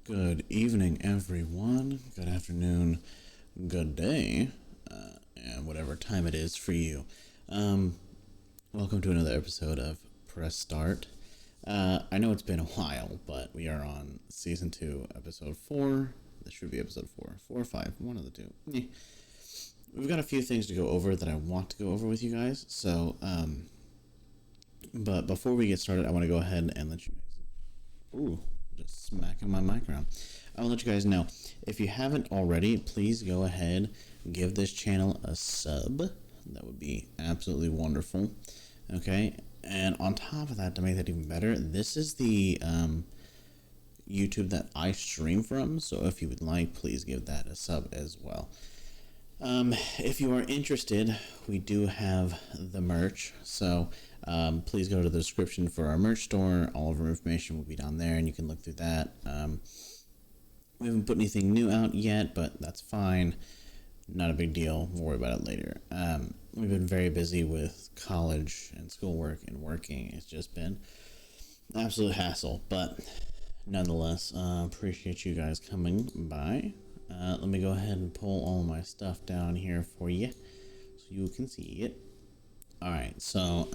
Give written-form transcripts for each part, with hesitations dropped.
Good evening, everyone. Good afternoon. Good day. And whatever time it is for you. Welcome to another episode of Press Start. I know it's been a while, but we are on Season 2, Episode 4. This should be Episode 4. 4 or 5, one of the two. We've got a few things to go over that I want to go over with you guys. So, but before we get started, I want to go ahead and let you guys... Ooh, just smacking my mic around. I'll let you guys know, if you haven't already, please go ahead and give this channel a sub. That would be absolutely wonderful. Okay, and on top of that, to make that even better, this is the YouTube that I stream from, so if you would like, please give that a sub as well. If you are interested, we do have the merch, so please go to the description for our merch store. All of our information will be down there, and you can look through that. We haven't put anything new out yet, but that's fine. Not a big deal. We'll worry about it later. We've been very busy with college and schoolwork and working. It's just been an absolute hassle, but nonetheless, appreciate you guys coming by. Let me go ahead and pull all my stuff down here for you so you can see it. Alright, so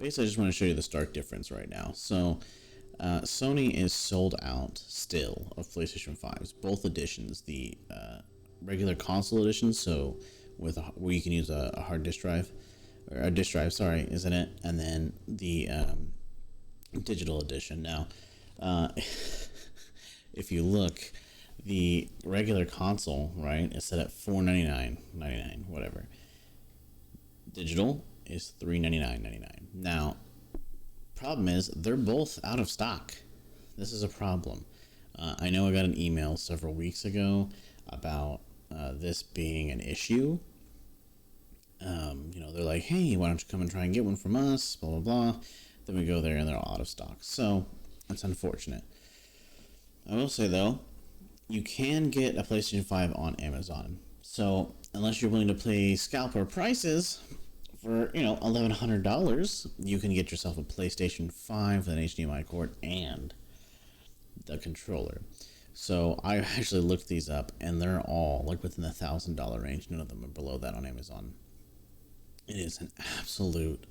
basically I just want to show you the stark difference right now. So Sony is sold out still of PlayStation 5s, both editions, the regular console edition, so with where you can use a hard disk drive, or a disk drive, sorry, isn't it? And then the digital edition. Now, if you look, the regular console, right, is set at $499.99, whatever. Digital is $399.99. Now, problem is they're both out of stock. This is a problem. I know I got an email several weeks ago about this being an issue. They're like, hey, why don't you come and try and get one from us, blah, blah, blah. Then we go there and they're all out of stock. So, that's unfortunate. I will say, though, you can get a PlayStation 5 on Amazon. So, unless you're willing to pay scalper prices for, $1,100, you can get yourself a PlayStation 5 with an HDMI cord and the controller. So, I actually looked these up, and they're all, within the $1,000 range. None of them are below that on Amazon. It is an absolute,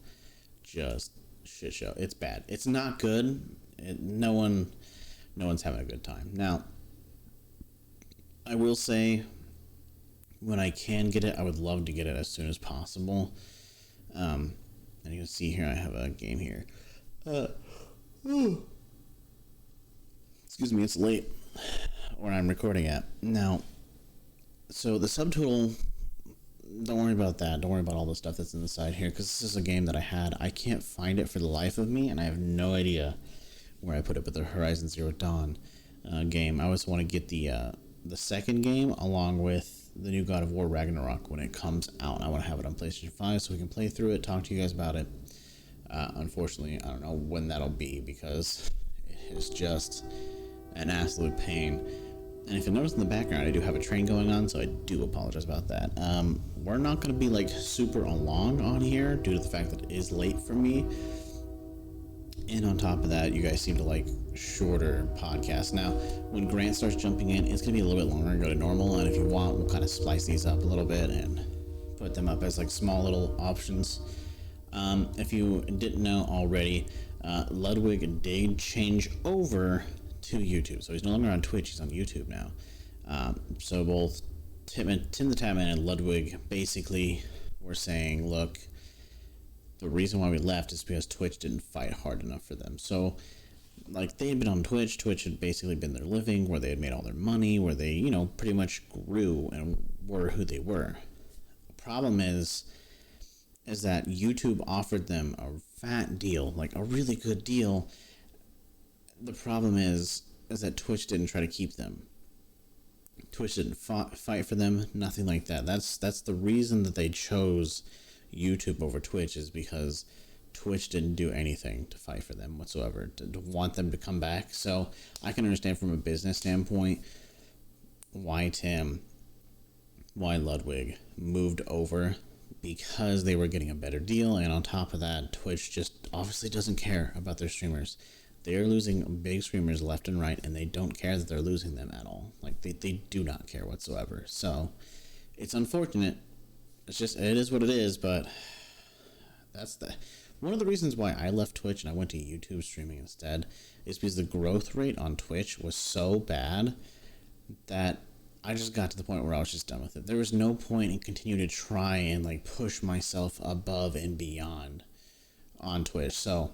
just, shit show. It's bad. It's not good. No one's having a good time. Now, I will say, when I can get it, I would love to get it as soon as possible. And you can see here, I have a game here. Excuse me, it's late where I'm recording at. Now, so the subtotal, don't worry about that. Don't worry about all the stuff that's inside here, because this is a game that I had. I can't find it for the life of me, and I have no idea where I put it, but the Horizon Zero Dawn game. I always want to get the second game along with the new God of War Ragnarok when it comes out. I want to have it on PlayStation 5 so we can play through it, talk to you guys about it. Unfortunately, I don't know when that'll be, because it's just an absolute pain. And if you notice in the background, I do have a train going on, so I do apologize about that. We're not going to be super long on here due to the fact that it is late for me. And on top of that, you guys seem to like shorter podcasts. Now, when Grant starts jumping in, it's going to be a little bit longer and go to normal. And if you want, we'll kind of splice these up a little bit and put them up as small little options. If you didn't know already, Ludwig did change over to YouTube. So he's no longer on Twitch, he's on YouTube now. So both Tim the Tatman and Ludwig basically were saying, look, the reason why we left is because Twitch didn't fight hard enough for them. So, they had been on Twitch. Twitch had basically been their living, where they had made all their money, where they, pretty much grew and were who they were. The problem is that YouTube offered them a fat deal, a really good deal. The problem is that Twitch didn't try to keep them. Twitch didn't fight for them, nothing like that. That's the reason that they chose YouTube over Twitch, is because Twitch didn't do anything to fight for them whatsoever, to want them to come back. So I can understand from a business standpoint why Ludwig moved over, because they were getting a better deal, and on top of that, Twitch just obviously doesn't care about their streamers. They're losing big streamers left and right, and they don't care that they're losing them at all. Like, they do not care whatsoever. So, it's unfortunate. It is what it is, but that's one of the reasons why I left Twitch and I went to YouTube streaming instead is because the growth rate on Twitch was so bad that I just got to the point where I was just done with it. There was no point in continuing to try and like push myself above and beyond on Twitch. So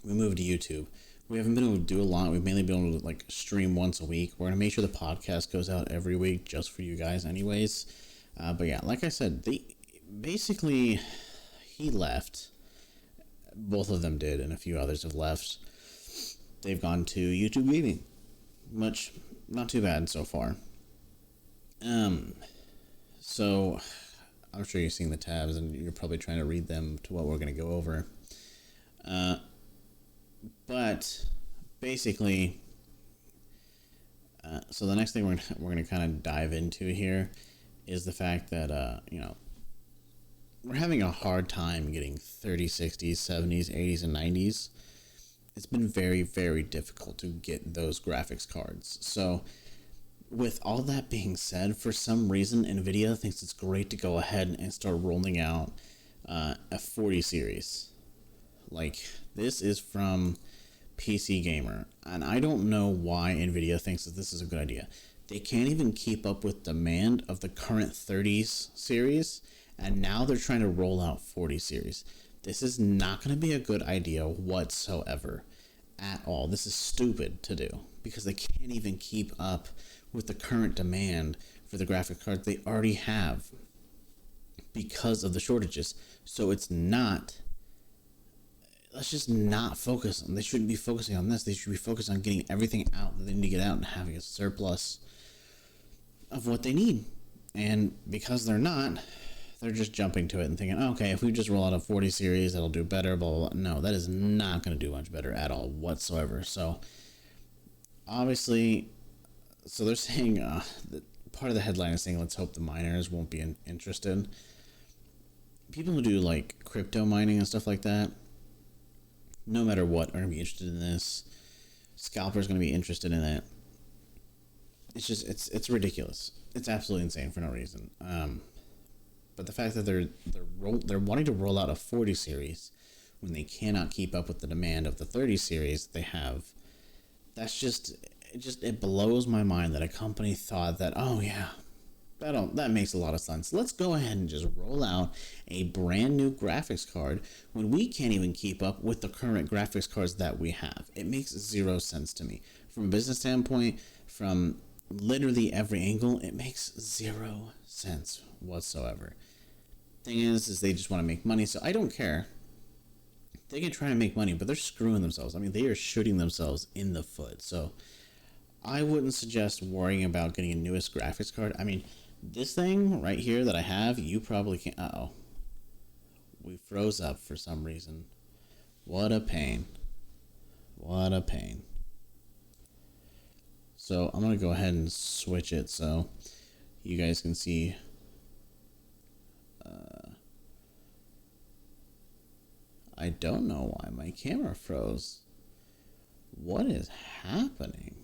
we moved to YouTube. We haven't been able to do a lot. We've mainly been able to like stream once a week. We're gonna make sure the podcast goes out every week just for you guys, anyways. But yeah, like I said, he left. Both of them did, and a few others have left. They've gone to YouTube Gaming, which not too bad so far. So I'm sure you're seeing the tabs, and you're probably trying to read them to what we're going to go over. But basically, so the next thing we're going to kind of dive into here is the fact that we're having a hard time getting 30s, 60s, 70s, 80s, and 90s. It's been very, very difficult to get those graphics cards. So with all that being said, for some reason, NVIDIA thinks it's great to go ahead and start rolling out a 40 series. Like, this is from PC Gamer, and I don't know why NVIDIA thinks that this is a good idea. They can't even keep up with demand of the current 30s series, and now they're trying to roll out 40 series. This is not going to be a good idea whatsoever at all. This is stupid to do because they can't even keep up with the current demand for the graphic cards they already have because of the shortages. So let's just not focus on. They shouldn't be focusing on this. They should be focused on getting everything out that they need to get out and having a surplus of what they need. And because they're not, they're just jumping to it and thinking, okay, if we just roll out a 40 series, that'll do better, blah, blah, blah. No, that is not going to do much better at all whatsoever. So, obviously, they're saying, that part of the headline is saying, let's hope the miners won't be interested. People who do, like, crypto mining and stuff like that, no matter what, are going to be interested in this. Scalpers going to be interested in it. It's just, it's ridiculous. It's absolutely insane for no reason. But the fact that they're wanting to roll out a 40 series when they cannot keep up with the demand of the 30 series they have, it blows my mind that a company thought that, oh yeah, that makes a lot of sense. Let's go ahead and just roll out a brand new graphics card when we can't even keep up with the current graphics cards that we have. It makes zero sense to me. From a business standpoint, from literally every angle, it makes zero sense whatsoever. Thing is they just want to make money, so I don't care. They can try and make money, but they're screwing themselves. I mean, they are shooting themselves in the foot. So I wouldn't suggest worrying about getting a newest graphics card. I mean, this thing right here that I have, you probably can't. Uh-oh. We froze up for some reason. What a pain. What a pain. So I'm going to go ahead and switch it so you guys can see. I don't know why my camera froze. What is happening?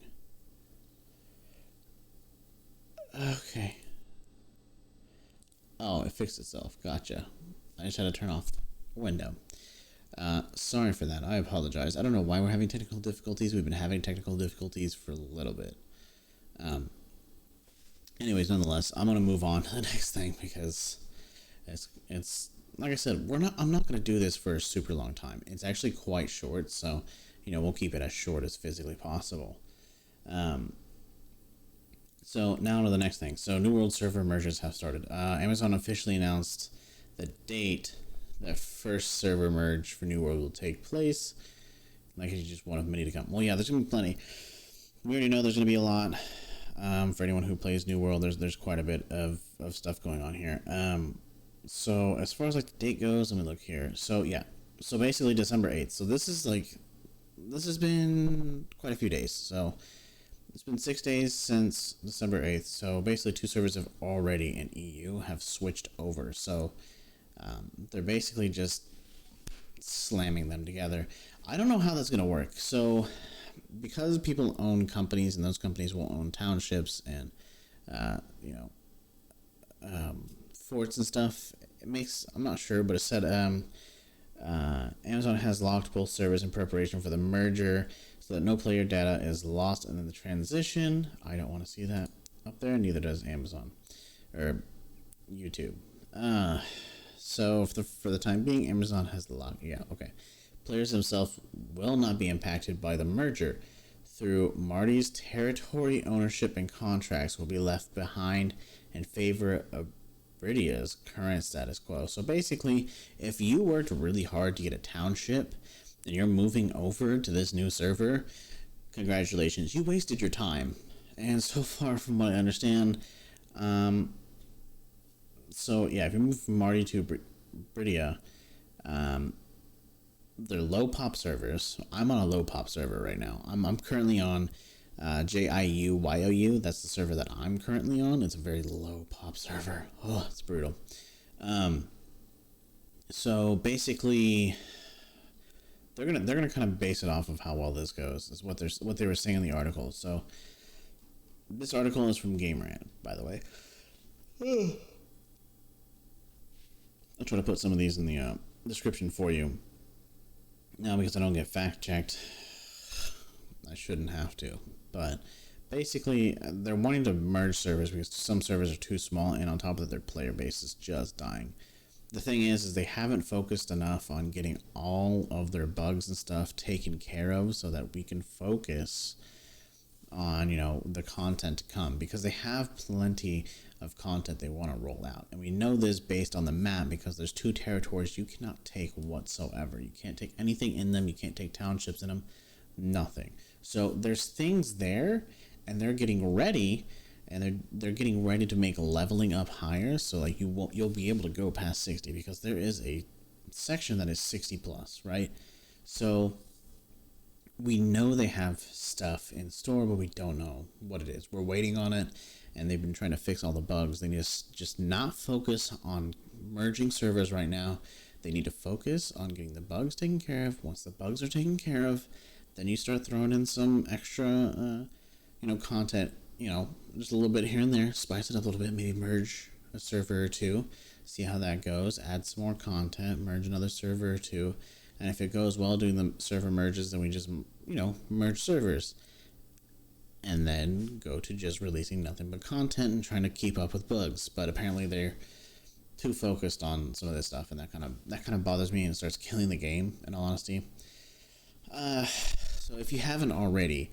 Okay. Oh, it fixed itself. Gotcha. I just had to turn off the window. Sorry for that. I apologize. I don't know why we're having technical difficulties. We've been having technical difficulties for a little bit. Anyways, nonetheless, I'm gonna move on to the next thing because it's like I said, I'm not gonna do this for a super long time. It's actually quite short, so we'll keep it as short as physically possible. So now to the next thing. So New World server merges have started. Amazon officially announced the date that first server merge for New World will take place. Like it's just one of many to come. Well, yeah, there's gonna be plenty. We already know there's gonna be a lot. For anyone who plays New World, there's quite a bit of stuff going on here. So as far as like the date goes, let me look here. So yeah, so basically December 8th. So this has been quite a few days. So it's been 6 days since December 8th. So basically 2 servers have already in EU have switched over. So they're basically just slamming them together. I don't know how that's going to work. So, because people own companies, and those companies will own townships and, you know, forts and stuff, it makes, I'm not sure, but it said Amazon has locked both servers in preparation for the merger so that no player data is lost in the transition. I don't want to see that up there, neither does Amazon or YouTube. So for the time being, Amazon has locked. Yeah, okay. Players themselves will not be impacted by the merger. Through Marty's territory ownership and contracts will be left behind in favor of Bridia's current status quo. So basically, if you worked really hard to get a township and you're moving over to this new server, congratulations, you wasted your time. And so far, from what I understand, so yeah, if you move from Marty to Bridia, they're low pop servers. I'm on a low pop server right now. I'm currently on JIUYOU. That's the server that I'm currently on. It's a very low pop server. Oh, it's brutal. So basically, they're gonna kind of base it off of how well this goes. Is what they were saying in the article. So this article is from GameRant, by the way. I'll try to put some of these in the description for you. Now, because I don't get fact checked, I shouldn't have to. But basically, they're wanting to merge servers because some servers are too small, and on top of that, their player base is just dying. The thing is they haven't focused enough on getting all of their bugs and stuff taken care of so that we can focus on, you know, the content to come, because they have plenty of content they want to roll out. And we know this based on the map, because there's 2 territories you cannot take whatsoever. You can't take anything in them. You can't take townships in them. Nothing. So there's things there, and they're getting ready, and they're getting ready to make leveling up higher. So like you'll be able to go past 60, because there is a section that is 60 plus, right? So we know they have stuff in store, but we don't know what it is. We're waiting on it, and they've been trying to fix all the bugs. They need to just not focus on merging servers right now. They need to focus on getting the bugs taken care of. Once the bugs are taken care of, then you start throwing in some extra, content, just a little bit here and there, spice it up a little bit, maybe merge a server or two, see how that goes, add some more content, merge another server or two, and if it goes well doing the server merges, then we just, merge servers. And then go to just releasing nothing but content and trying to keep up with bugs. But apparently they're too focused on some of this stuff, and that kind of bothers me and starts killing the game, in all honesty. So if you haven't already,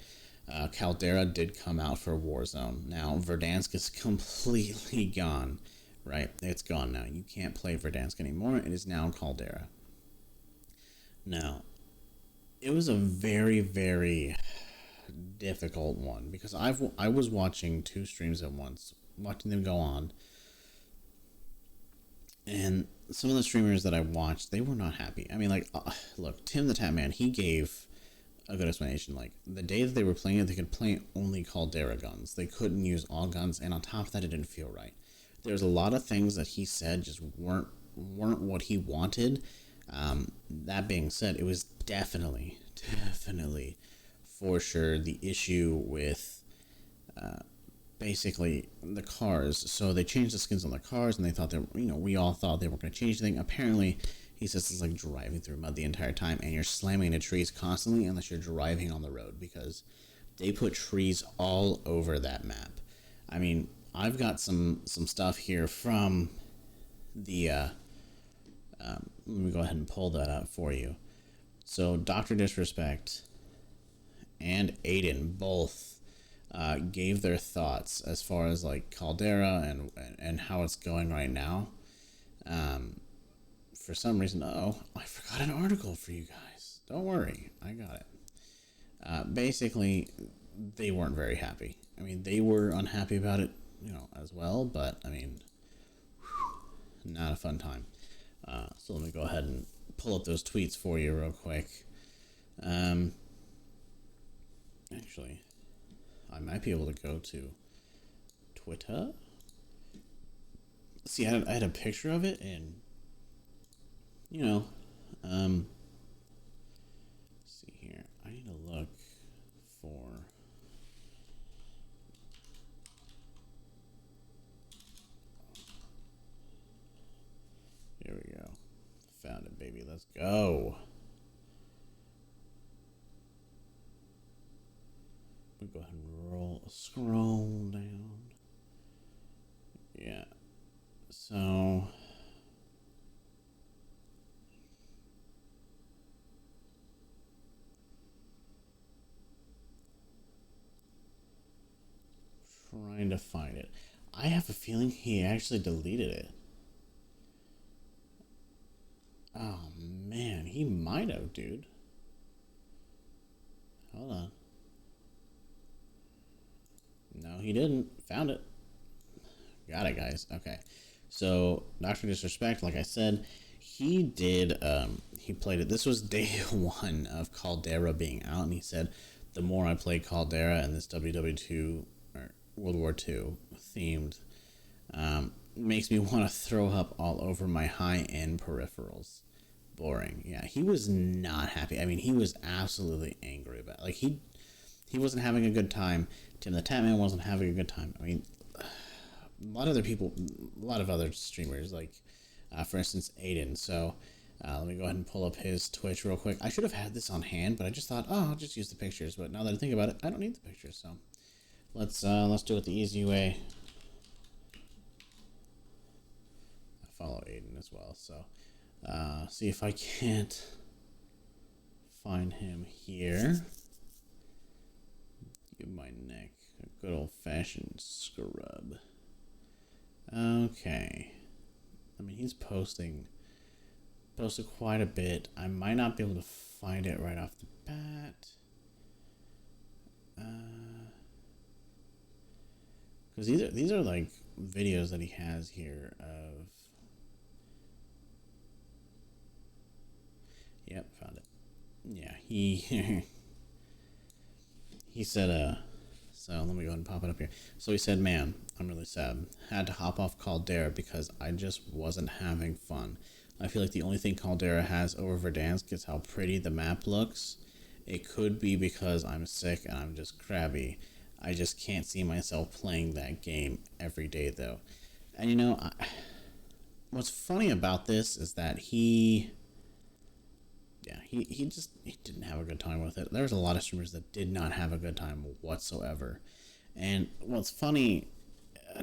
Caldera did come out for Warzone. Now Verdansk is completely gone, right? It's gone now. You can't play Verdansk anymore. It is now Caldera. Now, it was a very, very difficult one, because I was watching 2 streams at once, watching them go on, and some of the streamers that I watched, they were not happy. I mean, look, Tim the Tap Man, he gave a good explanation. Like, the day that they were playing it, they could play only Caldera guns. They couldn't use all guns, and on top of that, it didn't feel right. There's a lot of things that he said just weren't what he wanted. That being said, it was definitely for sure the issue with basically the cars. So they changed the skins on the cars, and they thought that, we all thought they weren't going to change anything. Apparently, he says it's like driving through mud the entire time, and you're slamming into trees constantly unless you're driving on the road, because they put trees all over that map. I mean, I've got some stuff here from the let me go ahead and pull that up for you. So Dr. Disrespect and Aiden both gave their thoughts as far as like Caldera and how it's going right now. For some reason, I forgot an article for you guys. Don't worry, I got it. Basically, they weren't very happy. I mean, they were unhappy about it, as well. But I mean, not a fun time. So let me go ahead and pull up those tweets for you real quick. Actually, I might be able to go to Twitter. See, I had a picture of it, and Here we go. Found it, baby. Let's go. We'll go ahead and scroll down. Yeah. So trying to find it. I have a feeling he actually deleted it. Oh man, he might have, dude. Hold on. No, he didn't. Found it. Got it, guys. Okay. So, Dr. Disrespect, like I said, he did, he played it. This was day one of Caldera being out, and he said, the more I play Caldera and this WW2, or World War II themed, makes me want to throw up all over my high-end peripherals. Boring. Yeah, he was not happy. I mean, he was absolutely angry about it. Like, he wasn't having a good time. Tim the Tatman wasn't having a good time. I mean, a lot of other streamers, like, for instance, Aiden. So, let me go ahead and pull up his Twitch real quick. I should have had this on hand, but I just thought, oh, I'll just use the pictures. But now that I think about it, I don't need the pictures. So, let's do it the easy way. I follow Aiden as well. So, see if I can't find him here. Give my neck a good old-fashioned scrub. Okay. I mean, he's posted quite a bit. I might not be able to find it right off the bat. Because these are like videos that he has here of. Yep, found it. Yeah, he he said, so let me go ahead and pop it up here. So he said, man, I'm really sad. Had to hop off Caldera because I just wasn't having fun. I feel like the only thing Caldera has over Verdansk is how pretty the map looks. It could be because I'm sick and I'm just crabby. I just can't see myself playing that game every day, though. And you know, what's funny about this is that he didn't have a good time with it. There was a lot of streamers that did not have a good time whatsoever. And what's funny,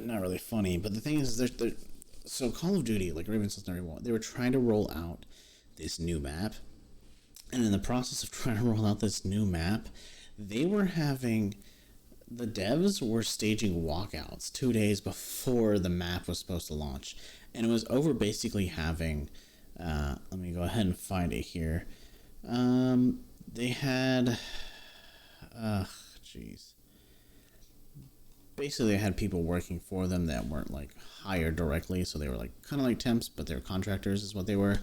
not really funny, but the thing is, so Call of Duty, like Raven Sons One, they were trying to roll out this new map. And in the process of trying to roll out this new map, the devs were staging walkouts 2 days before the map was supposed to launch. And it was over basically having, let me go ahead and find it here. They had, jeez. Basically, they had people working for them that weren't like hired directly, so they were like kind of like temps, but they were contractors, is what they were.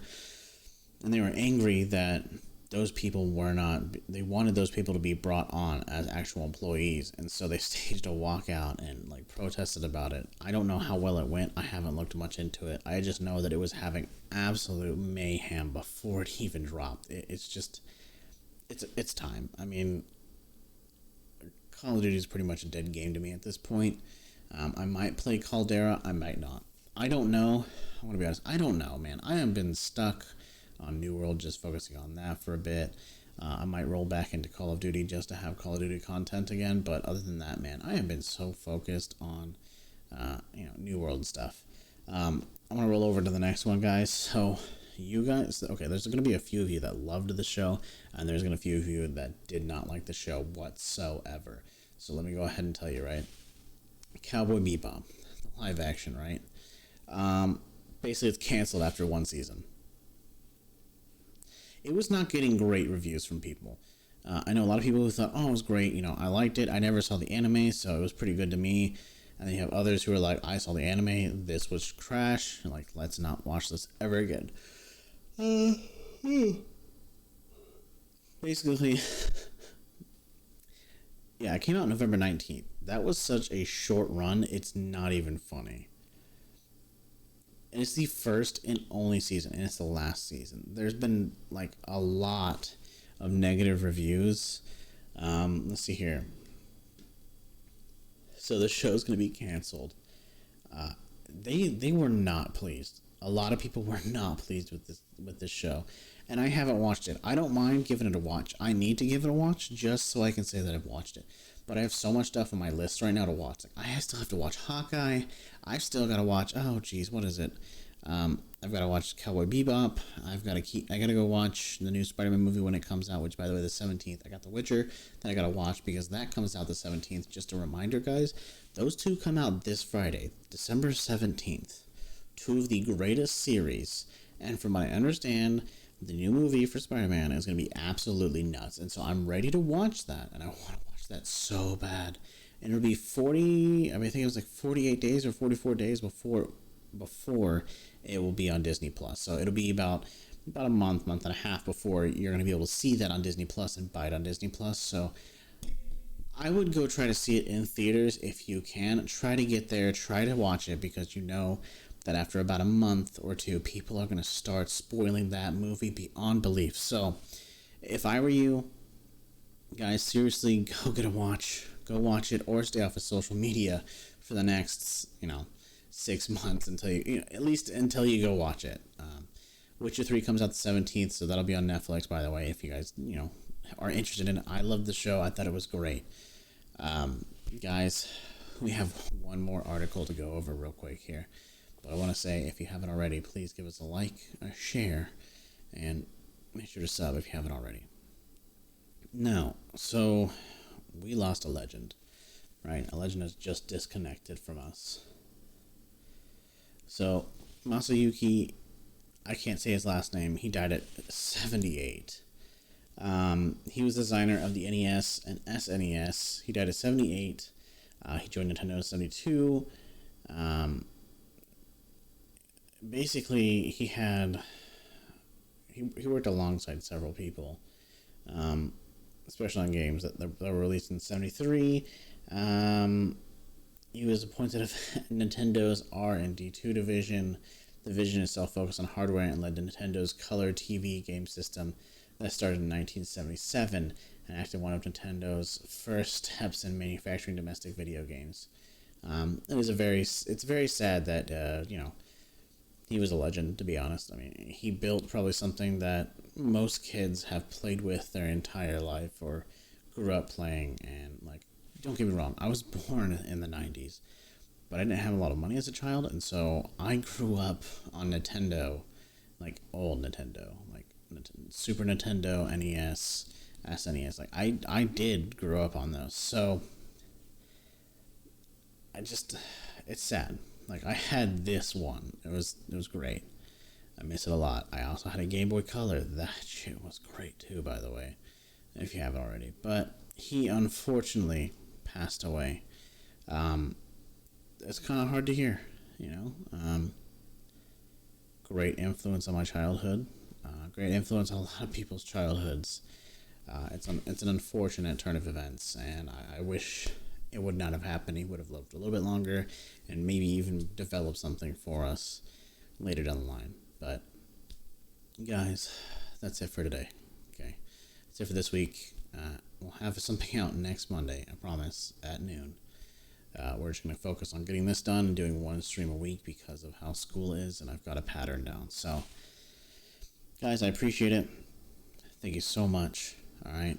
And they were angry that those people were not. They wanted those people to be brought on as actual employees, and so they staged a walkout and like protested about it. I don't know how well it went. I haven't looked much into it. I just know that it was having absolute mayhem before it even dropped. It's just, it's time. I mean, Call of Duty is pretty much a dead game to me at this point. I might play Caldera, I might not. I don't know. I want to be honest. I don't know, man. I have been stuck on New World, just focusing on that for a bit. I might roll back into Call of Duty just to have Call of Duty content again. But other than that, man, I have been so focused on, New World stuff. I'm gonna roll over to the next one, guys. So you guys, okay, there's going to be a few of you that loved the show, and there's going to be a few of you that did not like the show whatsoever. So let me go ahead and tell you, right? Cowboy Bebop, live action, right? Basically, it's canceled after one season. It was not getting great reviews from people. I know a lot of people who thought, oh, it was great, I liked it. I never saw the anime, so it was pretty good to me. And then you have others who are like, I saw the anime, this was trash, like, let's not watch this ever again. Basically, yeah, it came out November 19th. That was such a short run, it's not even funny. And it's the first and only season, and it's the last season. There's been, like, a lot of negative reviews. Let's see here. So the show's going to be canceled. They were not pleased. A lot of people were not pleased with this show, and I haven't watched it. I don't mind giving it a watch. I need to give it a watch just so I can say that I've watched it. But I have so much stuff on my list right now to watch. Like, I still have to watch Hawkeye. I've still got to watch. Oh, geez, what is it? I've got to watch Cowboy Bebop. I got to go watch the new Spider-Man movie when it comes out. Which, by the way, the 17th. I got The Witcher that I got to watch because that comes out the 17th. Just a reminder, guys. Those two come out this Friday, December 17th. Two of the greatest series, and from what I understand, the new movie for Spider-Man is going to be absolutely nuts, and so I'm ready to watch that, and I want to watch that so bad. And it'll be 40, I think it was like 48 days or 44 days before it will be on Disney Plus. So it'll be about a month and a half before you're going to be able to see that on Disney Plus and buy it on Disney Plus. So I would go try to see it in theaters if you can. Try to get there, try to watch it, because you know that after about a month or two, people are going to start spoiling that movie beyond belief. So, if I were you, guys, seriously, go get a watch. Go watch it, or stay off of social media for the next, 6 months until at least until you go watch it. Witcher 3 comes out the 17th, so that'll be on Netflix, by the way, if you guys, are interested in it. I love the show. I thought it was great. Guys, we have one more article to go over real quick here. But I want to say, if you haven't already, please give us a like, a share, and make sure to sub if you haven't already. Now, so we lost a legend, right? A legend has just disconnected from us. So, Masayuki, I can't say his last name, he died at 78. He was designer of the NES and SNES. He died at 78. He joined Nintendo in 72. Basically, he worked alongside several people, especially on games that were released in 73. He was appointed of Nintendo's R&D2 division. The division itself focused on hardware and led to Nintendo's Color TV game system that started in 1977 and acted one of Nintendo's first steps in manufacturing domestic video games. It's very sad that he was a legend, to be honest. I mean, he built probably something that most kids have played with their entire life or grew up playing. And, don't get me wrong, I was born in the 90s, but I didn't have a lot of money as a child, and so I grew up on Nintendo, old Nintendo, Super Nintendo, NES, SNES. I did grow up on those, so it's sad. I had this one. It was great. I miss it a lot. I also had a Game Boy Color. That shit was great too, by the way, if you haven't already. But he unfortunately passed away. It's kind of hard to hear, Great influence on my childhood. Great influence on a lot of people's childhoods. It's an unfortunate turn of events, and I wish it would not have happened. He would have lived a little bit longer and maybe even developed something for us later down the line. But, guys, that's it for today. Okay, that's it for this week. We'll have something out next Monday, I promise, at noon. We're just going to focus on getting this done and doing one stream a week because of how school is, and I've got a pattern down. So, guys, I appreciate it. Thank you so much. All right,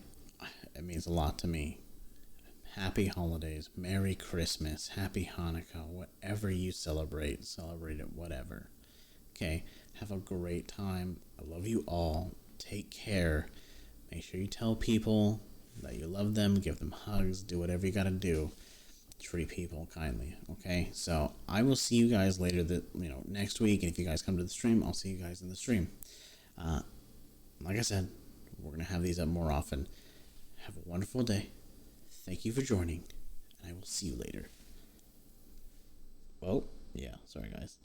it means a lot to me. Happy holidays, Merry Christmas, Happy Hanukkah, whatever you celebrate it, whatever. Okay, have a great time. I love you all. Take care. Make sure you tell people that you love them, give them hugs, do whatever you gotta do. Treat people kindly, okay? So I will see you guys later next week, and if you guys come to the stream, I'll see you guys in the stream. Like I said, we're gonna have these up more often. Have a wonderful day. Thank you for joining, and I will see you later. Well, yeah, sorry guys.